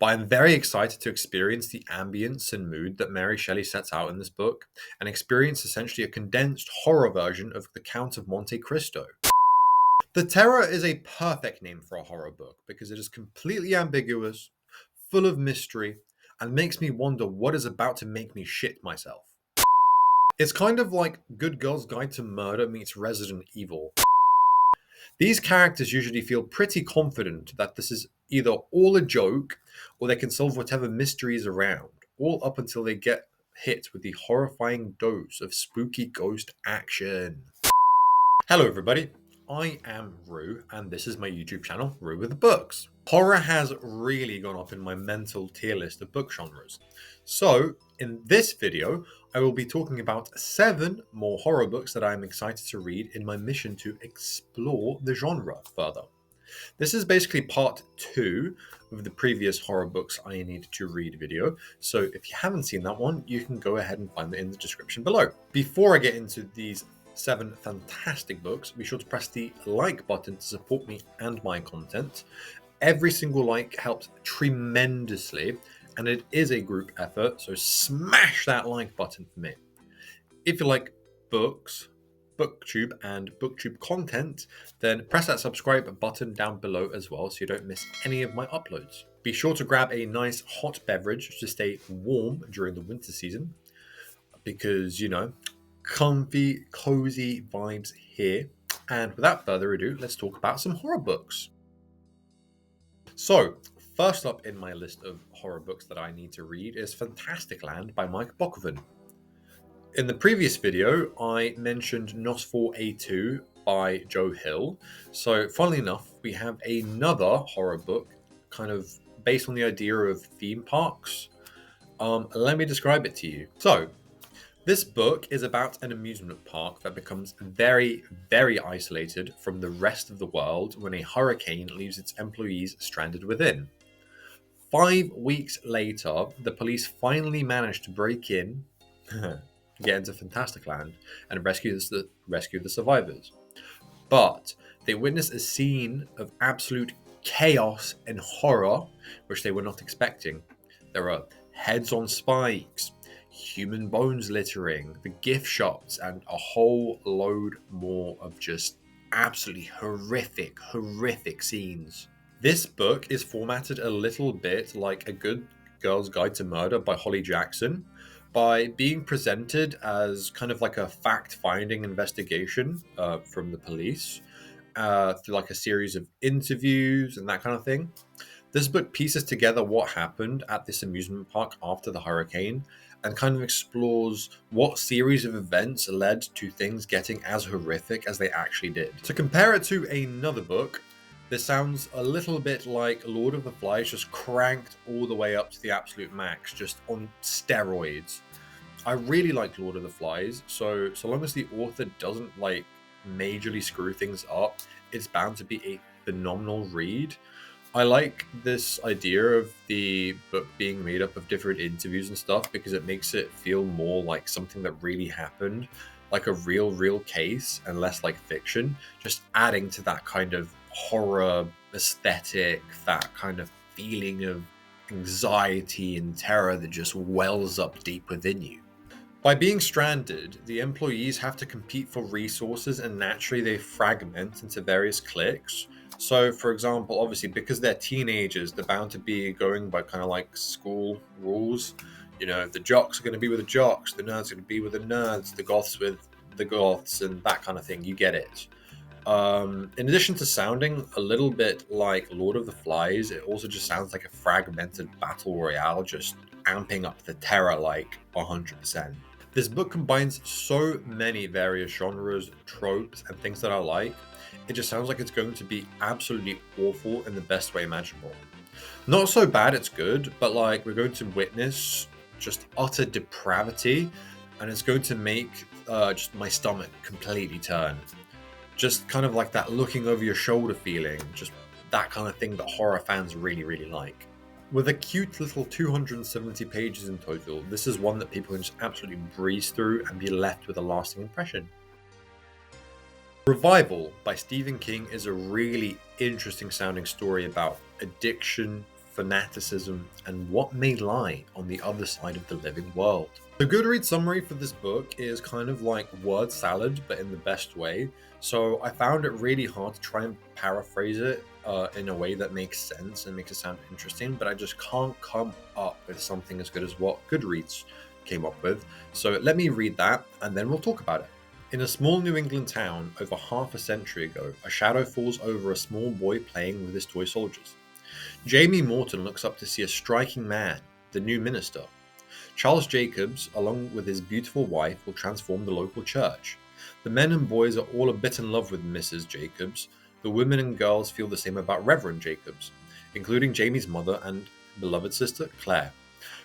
But I'm very excited to experience the ambience and mood that Mary Shelley sets out in this book, and experience essentially a condensed horror version of The Count of Monte Cristo. The Terror is a perfect name for a horror book because it is completely ambiguous, full of mystery, and makes me wonder what is about to make me shit myself. It's kind of like Good Girl's Guide to Murder meets Resident Evil. These characters usually feel pretty confident that this is either all a joke or they can solve whatever mystery is around, all up until they get hit with the horrifying dose of spooky ghost action. Hello everybody, I am Rue and this is my YouTube channel, Rue with the Books. Horror has really gone up in my mental tier list of book genres. So in this video, I will be talking about 7 more horror books that I am excited to read in my mission to explore the genre further. This is basically part 2 of the previous horror books I need to read video, so if you haven't seen that one, you can go ahead and find it in the description below. Before I get into these 7 fantastic books, be sure to press the like button to support me and my content. Every single like helps tremendously, and it is a group effort, so smash that like button for me. If you like books, booktube, and booktube content, then press that subscribe button down below as well so you don't miss any of my uploads. Be sure to grab a nice hot beverage to stay warm during the winter season, because, you know, comfy, cozy vibes here. And without further ado, let's talk about some horror books. So, first up in my list of horror books that I need to read is Fantasticland by Mike Bokovan. In the previous video, I mentioned Nosferatu by Joe Hill. So, funnily enough, we have another horror book kind of based on the idea of theme parks. Let me describe it to you. So, this book is about an amusement park that becomes very, very isolated from the rest of the world when a hurricane leaves its employees stranded within. 5 weeks later, the police finally manage to break in, get into Fantasticland, and rescue the survivors. But they witness a scene of absolute chaos and horror, which they were not expecting. There are heads on spikes, human bones littering, the gift shops, and a whole load more of just absolutely horrific scenes. This book is formatted a little bit like A Good Girl's Guide to Murder by Holly Jackson, by being presented as kind of like a fact-finding investigation from the police through like a series of interviews and that kind of thing. This book pieces together what happened at this amusement park after the hurricane and kind of explores what series of events led to things getting as horrific as they actually did. To compare it to another book, this sounds a little bit like Lord of the Flies just cranked all the way up to the absolute max, just on steroids. I really like Lord of the Flies, so long as the author doesn't like majorly screw things up, it's bound to be a phenomenal read. I like this idea of the book being made up of different interviews and stuff because it makes it feel more like something that really happened, like a real case, and less like fiction, just adding to that kind of horror aesthetic, that kind of feeling of anxiety and terror that just wells up deep within you. By being stranded, the employees have to compete for resources, and naturally they fragment into various cliques. So, for example, obviously, because they're teenagers, they're bound to be going by kind of like school rules. You know, the jocks are going to be with the jocks, the nerds are going to be with the nerds, the goths with the goths, and that kind of thing. You get it. In addition to sounding a little bit like Lord of the Flies, it also just sounds like a fragmented battle royale, just amping up the terror like 100%. This book combines so many various genres, tropes, and things that I like. It just sounds like it's going to be absolutely awful in the best way imaginable. Not so bad it's good, but like we're going to witness just utter depravity, and it's going to make just my stomach completely turn. Just kind of like that looking over your shoulder feeling, just that kind of thing that horror fans really like. With a cute little 270 pages in total, this is one that people can just absolutely breeze through and be left with a lasting impression. Revival by Stephen King is a really interesting sounding story about addiction, fanaticism, and what may lie on the other side of the living world. The Goodreads summary for this book is kind of like word salad, but in the best way. So I found it really hard to try and paraphrase it in a way that makes sense and makes it sound interesting, but I just can't come up with something as good as what Goodreads came up with. So let me read that and then we'll talk about it. In a small New England town over half a century ago, a shadow falls over a small boy playing with his toy soldiers. Jamie Morton looks up to see a striking man, the new minister. Charles Jacobs, along with his beautiful wife, will transform the local church. The men and boys are all a bit in love with Mrs. Jacobs. The women and girls feel the same about Reverend Jacobs, including Jamie's mother and beloved sister, Claire.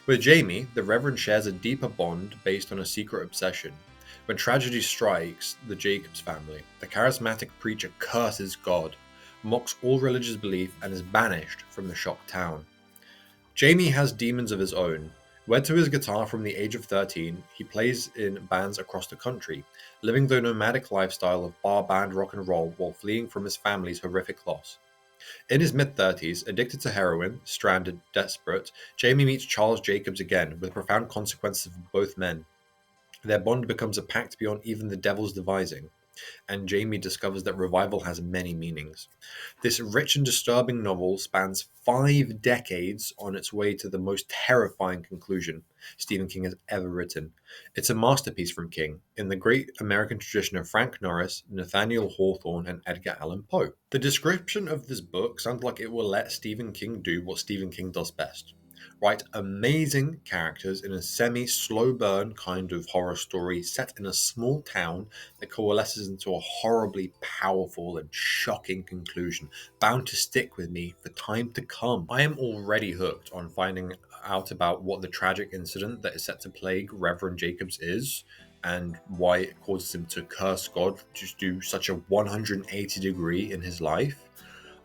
With Jamie, the Reverend shares a deeper bond based on a secret obsession. When tragedy strikes the Jacobs family, the charismatic preacher curses God, mocks all religious belief, and is banished from the shocked town. Jamie has demons of his own. Wed to his guitar from the age of 13, he plays in bands across the country, living the nomadic lifestyle of bar band rock and roll while fleeing from his family's horrific loss. In his mid-30s, addicted to heroin, stranded, desperate, Jamie meets Charles Jacobs again, with profound consequences for both men. Their bond becomes a pact beyond even the devil's devising, and Jamie discovers that revival has many meanings. This rich and disturbing novel spans 5 decades on its way to the most terrifying conclusion Stephen King has ever written. It's a masterpiece from King, in the great American tradition of Frank Norris, Nathaniel Hawthorne, and Edgar Allan Poe. The description of this book sounds like it will let Stephen King do what Stephen King does best. Write amazing characters in a semi-slow burn kind of horror story set in a small town that coalesces into a horribly powerful and shocking conclusion, bound to stick with me for time to come. I am already hooked on finding out about what the tragic incident that is set to plague Reverend Jacobs is, and why it causes him to curse God to do such a 180 degree in his life.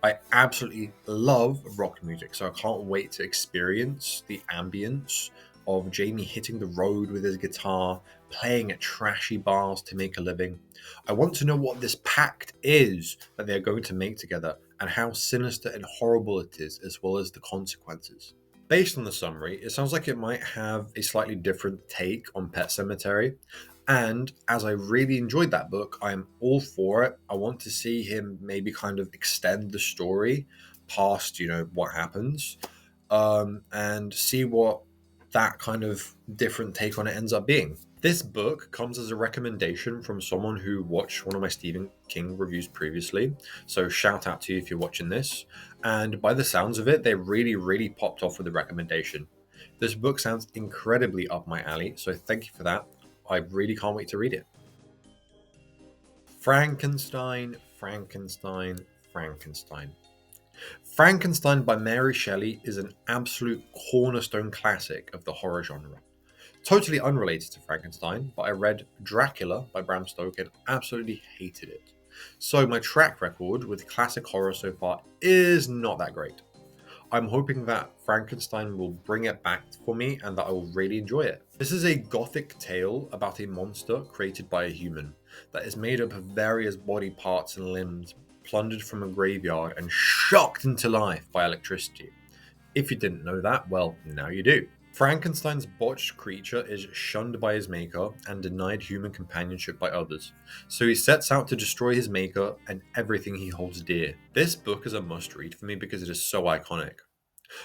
I absolutely love rock music, so I can't wait to experience the ambience of Jamie hitting the road with his guitar, playing at trashy bars to make a living. I want to know what this pact is that they're going to make together, and how sinister and horrible it is, as well as the consequences. Based on the summary, it sounds like it might have a slightly different take on Pet Sematary. And as I really enjoyed that book, I am all for it. I want to see him maybe kind of extend the story past, what happens, and see what that kind of different take on it ends up being. This book comes as a recommendation from someone who watched one of my Stephen King reviews previously. So shout out to you if you're watching this. And by the sounds of it, they really, really popped off with the recommendation. This book sounds incredibly up my alley, so thank you for that. I really can't wait to read it. Frankenstein, Frankenstein, Frankenstein. Frankenstein by Mary Shelley is an absolute cornerstone classic of the horror genre. Totally unrelated to Frankenstein, but I read Dracula by Bram Stoker and absolutely hated it. So my track record with classic horror so far is not that great. I'm hoping that Frankenstein will bring it back for me and that I will really enjoy it. This is a gothic tale about a monster created by a human that is made up of various body parts and limbs plundered from a graveyard and shocked into life by electricity. If you didn't know that, well, now you do. Frankenstein's botched creature is shunned by his maker and denied human companionship by others, so he sets out to destroy his maker and everything he holds dear. This book is a must-read for me because it is so iconic.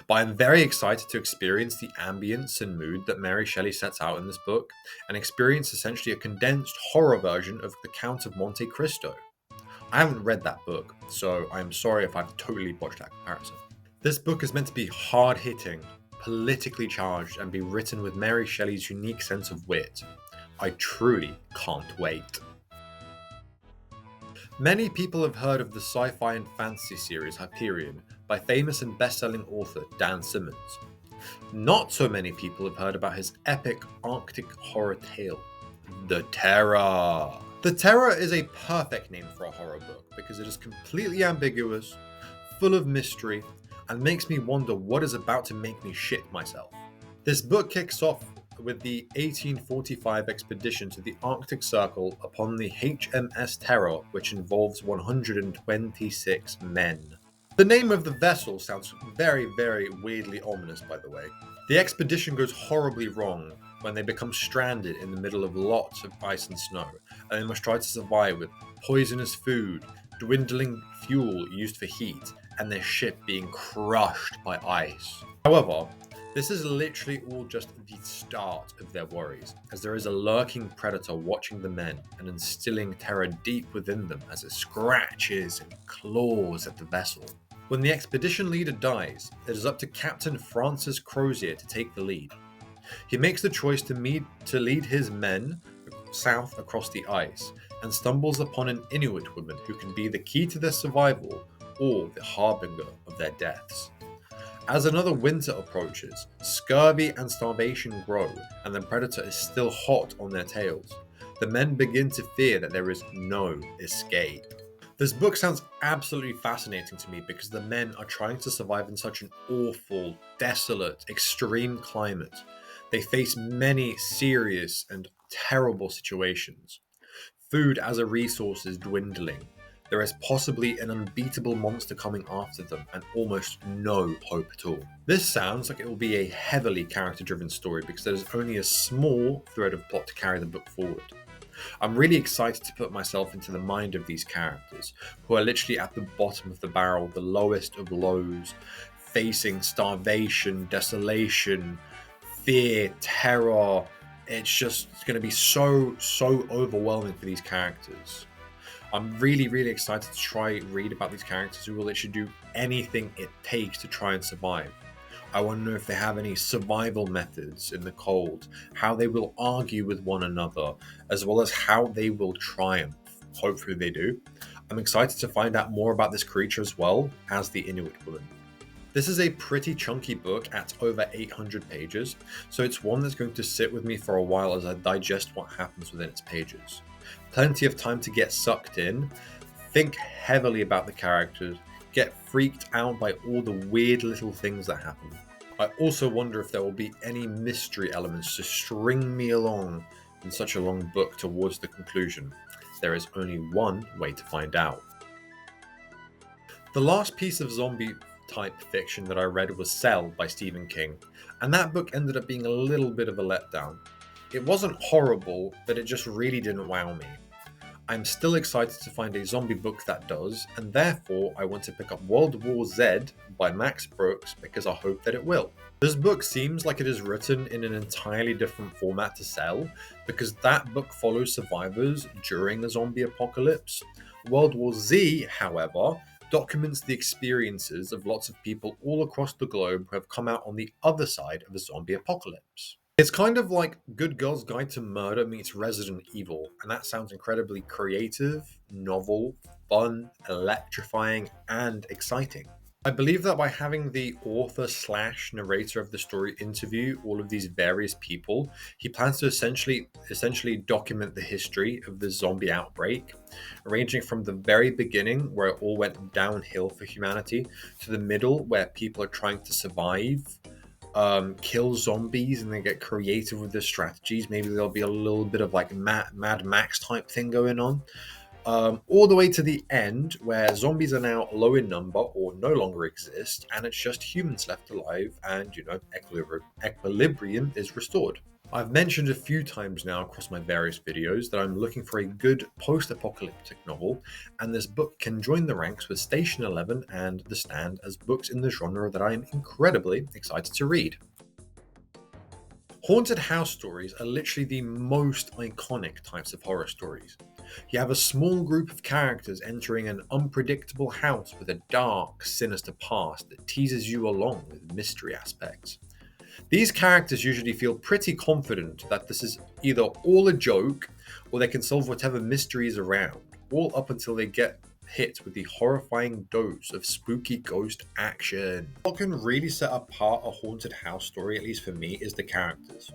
But I'm very excited to experience the ambience and mood that Mary Shelley sets out in this book, and experience essentially a condensed horror version of The Count of Monte Cristo. I haven't read that book, so I'm sorry if I've totally botched that comparison. This book is meant to be hard-hitting, politically charged, and be written with Mary Shelley's unique sense of wit. I truly can't wait. Many people have heard of the sci-fi and fantasy series Hyperion by famous and best-selling author Dan Simmons. Not so many people have heard about his epic Arctic horror tale, The Terror. The Terror is a perfect name for a horror book because it is completely ambiguous, full of mystery, and makes me wonder what is about to make me shit myself. This book kicks off with the 1845 expedition to the Arctic Circle upon the HMS Terror, which involves 126 men. The name of the vessel sounds very, very weirdly ominous, by the way. The expedition goes horribly wrong when they become stranded in the middle of lots of ice and snow, and they must try to survive with poisonous food, dwindling fuel used for heat, and their ship being crushed by ice. However, this is literally all just the start of their worries, as there is a lurking predator watching the men and instilling terror deep within them as it scratches and claws at the vessel. When the expedition leader dies, it is up to Captain Francis Crozier to take the lead. He makes the choice to lead his men south across the ice and stumbles upon an Inuit woman who can be the key to their survival or the harbinger of their deaths. As another winter approaches, scurvy and starvation grow, and the predator is still hot on their tails. The men begin to fear that there is no escape. This book sounds absolutely fascinating to me because the men are trying to survive in such an awful, desolate, extreme climate. They face many serious and terrible situations. Food as a resource is dwindling. There is possibly an unbeatable monster coming after them and almost no hope at all. This sounds like it will be a heavily character-driven story because there is only a small thread of plot to carry the book forward. I'm really excited to put myself into the mind of these characters, who are literally at the bottom of the barrel, the lowest of lows, facing starvation, desolation, fear, terror. It's going to be so overwhelming for these characters. I'm really excited to try read about these characters who will literally do anything it takes to try and survive. I want to know if they have any survival methods in the cold, how they will argue with one another, as well as how they will triumph. Hopefully they do. I'm excited to find out more about this creature as well as the Inuit woman. This is a pretty chunky book at over 800 pages, so it's one that's going to sit with me for a while as I digest what happens within its pages. Plenty of time to get sucked in, think heavily about the characters, get freaked out by all the weird little things that happen. I also wonder if there will be any mystery elements to string me along in such a long book towards the conclusion. There is only one way to find out. The last piece of zombie type fiction that I read was Cell by Stephen King, and that book ended up being a little bit of a letdown. It wasn't horrible, but it just really didn't wow me. I'm still excited to find a zombie book that does, and therefore I want to pick up World War Z by Max Brooks because I hope that it will. This book seems like it is written in an entirely different format to Cell, because that book follows survivors during a zombie apocalypse. World War Z, however, documents the experiences of lots of people all across the globe who have come out on the other side of a zombie apocalypse. It's kind of like Good Girl's Guide to Murder meets Resident Evil, and that sounds incredibly creative, novel, fun, electrifying, and exciting. I believe that by having the author/narrator of the story interview all of these various people, he plans to essentially document the history of the zombie outbreak, ranging from the very beginning, where it all went downhill for humanity, to the middle, where people are trying to survive, kill zombies, and they get creative with their strategies. Maybe there'll be a little bit of like Mad Max type thing going on. All the way to the end, where zombies are now low in number or no longer exist, and it's just humans left alive, and equilibrium is restored. I've mentioned a few times now across my various videos that I'm looking for a good post-apocalyptic novel, and this book can join the ranks with Station 11 and The Stand as books in the genre that I am incredibly excited to read. Haunted house stories are literally the most iconic types of horror stories. You have a small group of characters entering an unpredictable house with a dark, sinister past that teases you along with mystery aspects. These characters usually feel pretty confident that this is either all a joke or they can solve whatever mystery is around, all up until they get hit with the horrifying dose of spooky ghost action. What can really set apart a haunted house story, at least for me, is the characters.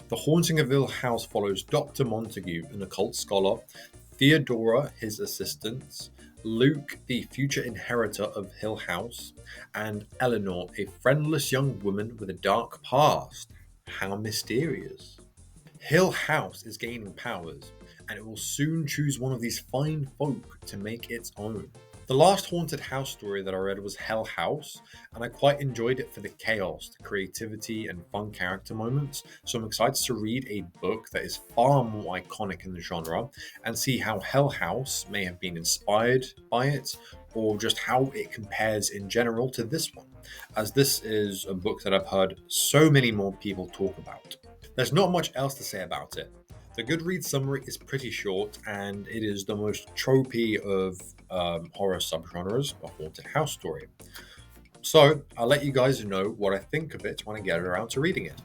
The Haunting of Hill House follows Dr. Montague, an occult scholar, Theodora, his assistant, Luke, the future inheritor of Hill House, and Eleanor, a friendless young woman with a dark past. How mysterious. Hill House is gaining powers, and it will soon choose one of these fine folk to make its own. The last haunted house story that I read was Hell House, and I quite enjoyed it for the chaos, the creativity, and fun character moments. So I'm excited to read a book that is far more iconic in the genre and see how Hell House may have been inspired by it, or just how it compares in general to this one, as this is a book that I've heard so many more people talk about. There's not much else to say about it. The Goodreads summary is pretty short, and it is the most tropey of horror subgenres, a haunted house story. So I'll let you guys know what I think of it when I get around to reading it.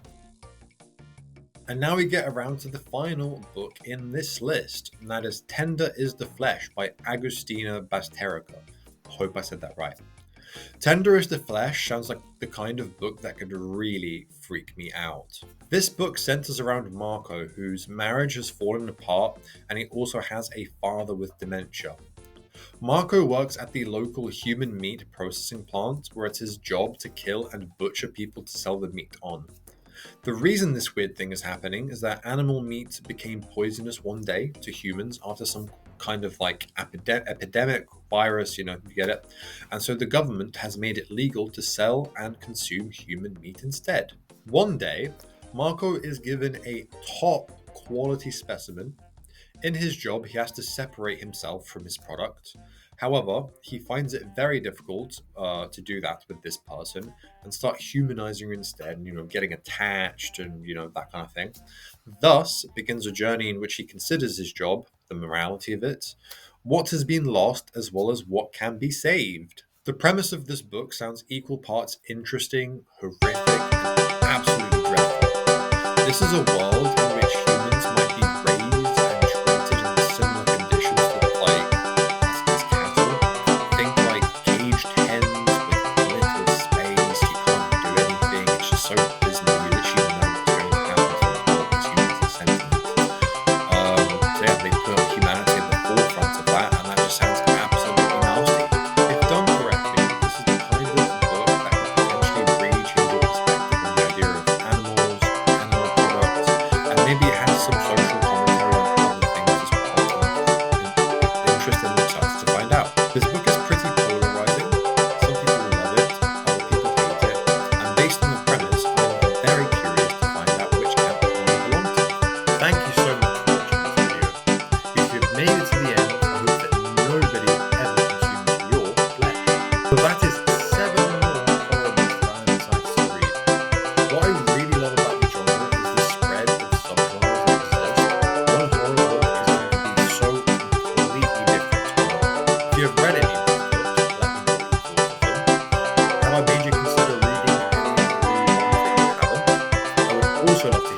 And now we get around to the final book in this list, and that is Tender is the Flesh by Agustina Basterrica. I hope I said that right. Tender is the Flesh sounds like the kind of book that could really freak me out. This book centers around Marco, whose marriage has fallen apart, and he also has a father with dementia. Marco works at the local human meat processing plant, where it's his job to kill and butcher people to sell the meat on. The reason this weird thing is happening is that animal meat became poisonous one day to humans after some kind of like epidemic virus, you get it? And so the government has made it legal to sell and consume human meat instead. One day, Marco is given a top quality specimen. In his job, he has to separate himself from his product. However, he finds it very difficult to do that with this person and start humanizing her instead, getting attached and, that kind of thing. Thus, begins a journey in which he considers his job, the morality of it, what has been lost, as well as what can be saved. The premise of this book sounds equal parts interesting, horrific, and absolutely dreadful. This is a world in which humans might be raised and treated in similar conditions to the plague as cattle. Think like caged hens with little space, you can't do anything, it's just so dismal, you literally know what's going to happen to the world because humans are sentient. So yeah, they put humanity at the forefront of that, and that just sounds absolutely nasty. If done correctly, this is the kind of book that could potentially really change your perspective on the idea of animals, animal products, and maybe it has some social commentary on other things as well. Interesting and excited to find out. This book is pretty polarizing. Some people love it, other people hate it, and based on the premise, I'm very curious to find out which camp I belong to. Thank you so much for watching this video. If you've made it to the end, I hope that nobody ever consumes your flesh. So that is 7 more horror books that I'm excited to read. What I really love about the genre is the spread of subgenres that exist. One horror book is going to be so completely different to another. If you have read any of these books, let me know what you thought of them. Have I made you consider reading any of the ones that you haven't? I would also love to